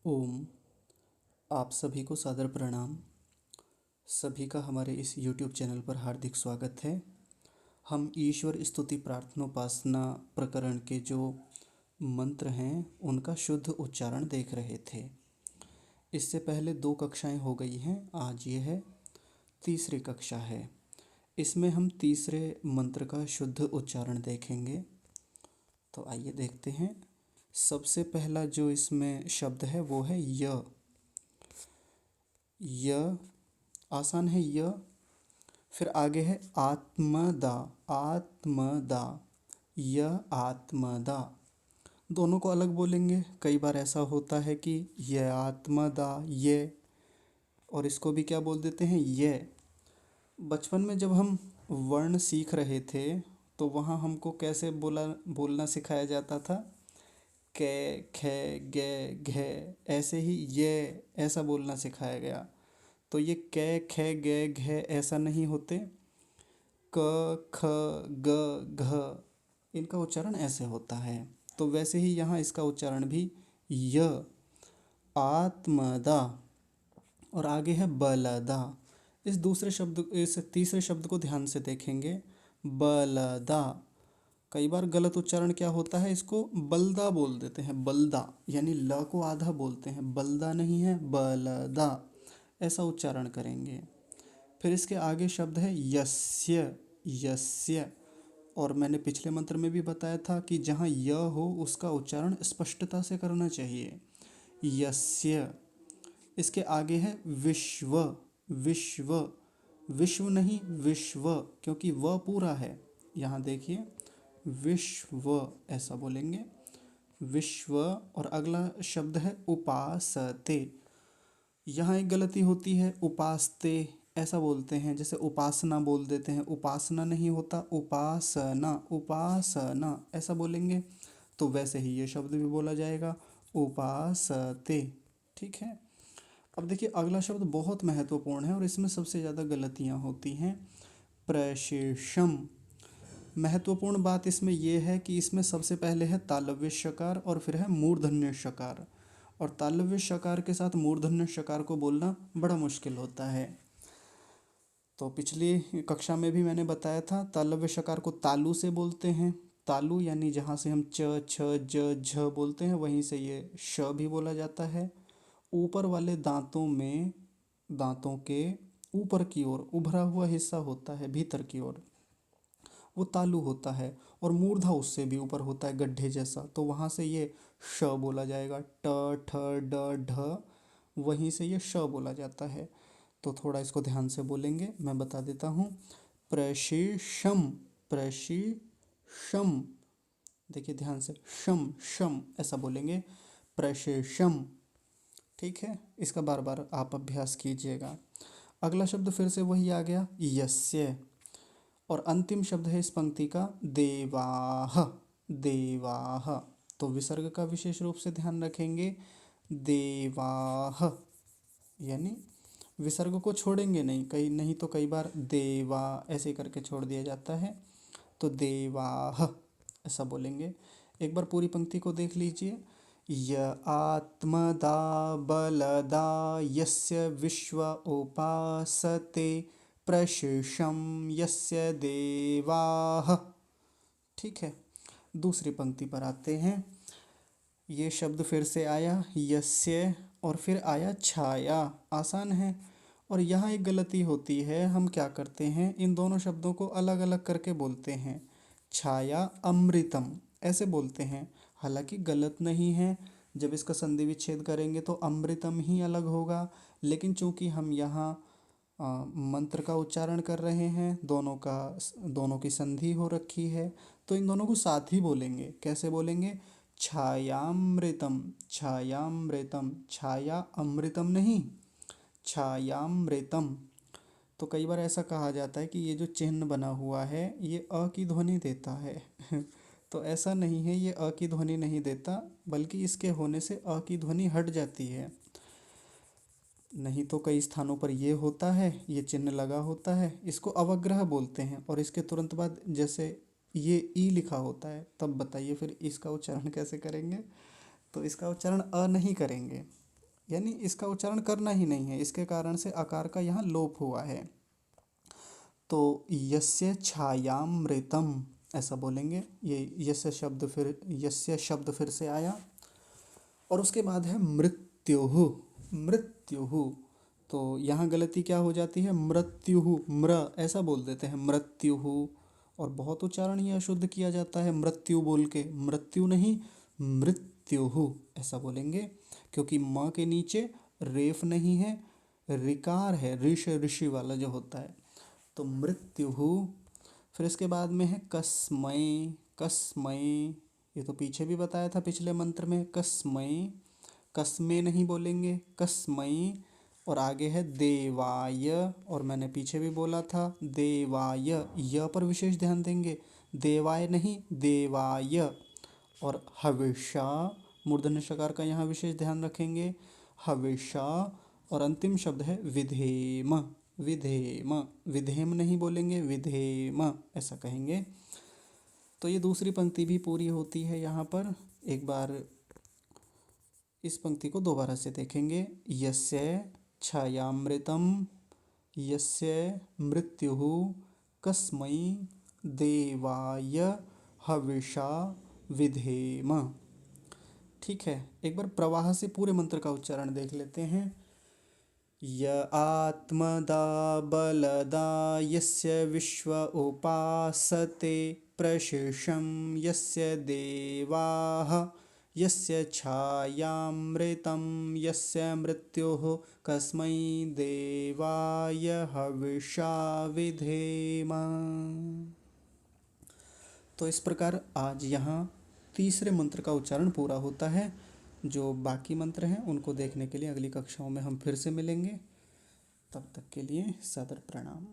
ओम। आप सभी को सादर प्रणाम। सभी का हमारे इस YouTube चैनल पर हार्दिक स्वागत है। हम ईश्वर स्तुति प्रार्थनोपासना प्रकरण के जो मंत्र हैं उनका शुद्ध उच्चारण देख रहे थे। इससे पहले 2 कक्षाएं हो गई हैं, आज ये है तीसरी कक्षा है। इसमें हम तीसरे मंत्र का शुद्ध उच्चारण देखेंगे। तो आइए देखते हैं। सबसे पहला जो इसमें शब्द है वो है य। य आसान है य। फिर आगे है आत्मदा। आत्मदा। य आत्मदा। दोनों को अलग बोलेंगे। कई बार ऐसा होता है कि य आत्मदा ये, और इसको भी क्या बोल देते हैं ये। बचपन में जब हम वर्ण सीख रहे थे तो वहाँ हमको कैसे बोलना सिखाया जाता था। कै खे गे घे, ऐसे ही ये ऐसा बोलना सिखाया गया। तो ये कै खे गे घे ऐसा नहीं होते। क ख ग घ इनका उच्चारण ऐसे होता है। तो वैसे ही यहाँ इसका उच्चारण भी य आत्मदा और आगे है बलदा। इस तीसरे शब्द को ध्यान से देखेंगे। बलदा। कई बार गलत उच्चारण क्या होता है, इसको बलदा बोल देते हैं। बलदा यानी ल को आधा बोलते हैं, बलदा नहीं है बलदा, ऐसा उच्चारण करेंगे। फिर इसके आगे शब्द है यस्य। यस्य। और मैंने पिछले मंत्र में भी बताया था कि जहाँ य हो उसका उच्चारण स्पष्टता से करना चाहिए। यस्य। इसके आगे है विश्व। विश्व। विश्व नहीं विश्व, क्योंकि व पूरा है। यहाँ देखिए विश्व ऐसा बोलेंगे। विश्व। और अगला शब्द है उपासते। यहाँ एक गलती होती है, उपासते ऐसा बोलते हैं, जैसे उपासना बोल देते हैं। उपासना नहीं होता, उपासना। उपासना ऐसा बोलेंगे। तो वैसे ही ये शब्द भी बोला जाएगा, उपासते। ठीक है। अब देखिए अगला शब्द बहुत महत्वपूर्ण है और इसमें सबसे ज़्यादा गलतियाँ होती हैं। प्रशेषम। महत्वपूर्ण बात इसमें यह है कि इसमें सबसे पहले है तालव्य शकार और फिर है मूर्धन्य शकार। और तालव्य शकार के साथ मूर्धन्य शकार को बोलना बड़ा मुश्किल होता है। तो पिछली कक्षा में भी मैंने बताया था, तालव्य शकार को तालु से बोलते हैं। तालु यानी जहाँ से हम च छ ज झ बोलते हैं वहीं से ये श भी बोला जाता है। ऊपर वाले दांतों में, दांतों के ऊपर की ओर उभरा हुआ हिस्सा होता है भीतर की ओर, वो तालु होता है। और मूर्धा उससे भी ऊपर होता है गड्ढे जैसा, तो वहाँ से ये श बोला जाएगा। ट ठ ड ढ, वहीं से ये श बोला जाता है। तो थोड़ा इसको ध्यान से बोलेंगे, मैं बता देता हूँ। प्रशिषम। प्रशिषम। देखिए ध्यान से, शम शम ऐसा बोलेंगे, प्रशिषम। ठीक है। इसका बार बार आप अभ्यास कीजिएगा। अगला शब्द फिर से वही आ गया, यस्य। और अंतिम शब्द है इस पंक्ति का देवाह। देवाह। तो विसर्ग का विशेष रूप से ध्यान रखेंगे। देवाह यानी विसर्ग को छोड़ेंगे नहीं, कई नहीं तो कई बार देवा ऐसे करके छोड़ दिया जाता है। तो देवाह ऐसा बोलेंगे। एक बार पूरी पंक्ति को देख लीजिए। य आत्मदा बलदा यस्य विश्व उपासते प्रशिषम यस्य देवाः। ठीक है। दूसरी पंक्ति पर आते हैं। ये शब्द फिर से आया यस्य और फिर आया छाया। आसान है। और यहाँ एक गलती होती है, हम क्या करते हैं इन दोनों शब्दों को अलग अलग करके बोलते हैं। छाया अमृतम ऐसे बोलते हैं, हालांकि गलत नहीं है। जब इसका संधि विच्छेद करेंगे तो अमृतम ही अलग होगा। लेकिन चूंकि हम यहाँ मंत्र का उच्चारण कर रहे हैं, दोनों की संधि हो रखी है, तो इन दोनों को साथ ही बोलेंगे। कैसे बोलेंगे? छायामृतम। छायामृतम। छाया अमृतम नहीं, छायामृतम। तो कई बार ऐसा कहा जाता है कि ये जो चिन्ह बना हुआ है ये अ की ध्वनि देता है तो ऐसा नहीं है, ये अ की ध्वनि नहीं देता, बल्कि इसके होने से अ की ध्वनि हट जाती है। नहीं तो कई स्थानों पर ये होता है, ये चिन्ह लगा होता है, इसको अवग्रह बोलते हैं। और इसके तुरंत बाद जैसे ये ई लिखा होता है, तब बताइए फिर इसका उच्चारण कैसे करेंगे? तो इसका उच्चारण अ नहीं करेंगे, यानी इसका उच्चारण करना ही नहीं है, इसके कारण से अकार का यहाँ लोप हुआ है। तो यस्य छायामृतम ऐसा बोलेंगे। ये यस्य शब्द फिर से आया। और उसके बाद है मृत्युहु। मृत्युहु, तो यहाँ गलती क्या हो जाती है, मृत्युहु, म्र ऐसा बोल देते हैं, मृत्युहु। और बहुत उच्चारण ये अशुद्ध किया जाता है मृत्यु बोल के, मृत्यु नहीं मृत्युहु ऐसा बोलेंगे, क्योंकि माँ के नीचे रेफ नहीं है, रिकार है, ऋष ऋषि वाला जो होता है। तो मृत्युहु। फिर इसके बाद में है कस्मै। कस्मै, ये तो पीछे भी बताया था पिछले मंत्र में, कस्मै, कस्मे नहीं बोलेंगे, कस्मै। और आगे है देवाय, और मैंने पीछे भी बोला था देवाय, य पर विशेष ध्यान देंगे, देवाय नहीं देवाय। और हविषा, मूर्धन्य शकार का यहाँ विशेष ध्यान रखेंगे, हविषा। और अंतिम शब्द है विधेम। विधेम, विधेम नहीं बोलेंगे, विधेम ऐसा कहेंगे। तो ये दूसरी पंक्ति भी पूरी होती है यहाँ पर। एक बार इस पंक्ति को दोबारा से देखेंगे। यस्य छायामृतम, यस्य मृत्युः, कस्मै देवाय हविषा विधेम। ठीक है, एक बार प्रवाह से पूरे मंत्र का उच्चारण देख लेते हैं। य आत्मदा बलदा यस्य विश्व उपासते प्रशेषं यस्य देवाः यस्य छायामृतं यस्य मृत्युः कस्मै देवाय हविषा विधेम। तो इस प्रकार आज यहाँ तीसरे मंत्र का उच्चारण पूरा होता है। जो बाकी मंत्र हैं उनको देखने के लिए अगली कक्षाओं में हम फिर से मिलेंगे। तब तक के लिए सादर प्रणाम।